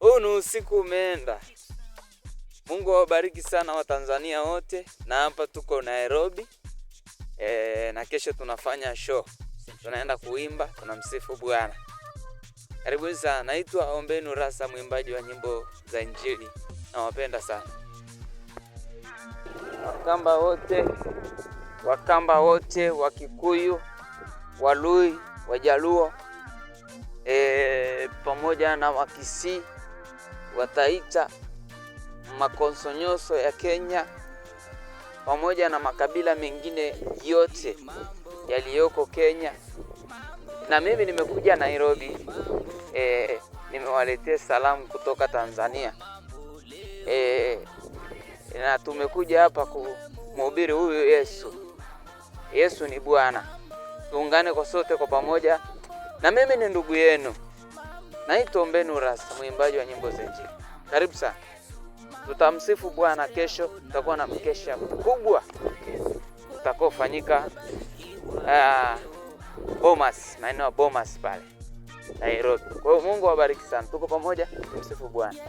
Huu ni usiku umeenda. Mungu awabariki sana Watanzania wote, na hapa tuko Nairobi. Na kesho tunafanya show. Tunaenda kuimba, tunamsifu Bwana. Karibuni sana. Naitwa Ombeni Rasa, mwimbaji wa nyimbo za Injili. Nawapenda sana. Wakamba wote, Wakikuyu, Walui, Wajaluo, pamoja na Wakisii, Wataita, Makonsonyoso ya Kenya, pamoja na makabila mengine yote yaliyoko Kenya. Na mimi nimekuja Nairobi, nimewaletea salamu kutoka Tanzania. Na tumekuja hapa kumhubiri huyu Yesu. Yesu ni Bwana. Tuungane kwa sote kwa pamoja. Na mimi ni ndugu yenu. Naitwa Ombeni Rasa, mwimbaji wa nyimbo za Injili. Karibu sana. Tutamsifu Bwana kesho, tutakuwa na mkesha mkubwa utakaofanyika Bomas, maeneo ya Bomas pale Nairobi. Kwa hiyo Mungu awabariki sana. Tuko pamoja, tumsifu Bwana.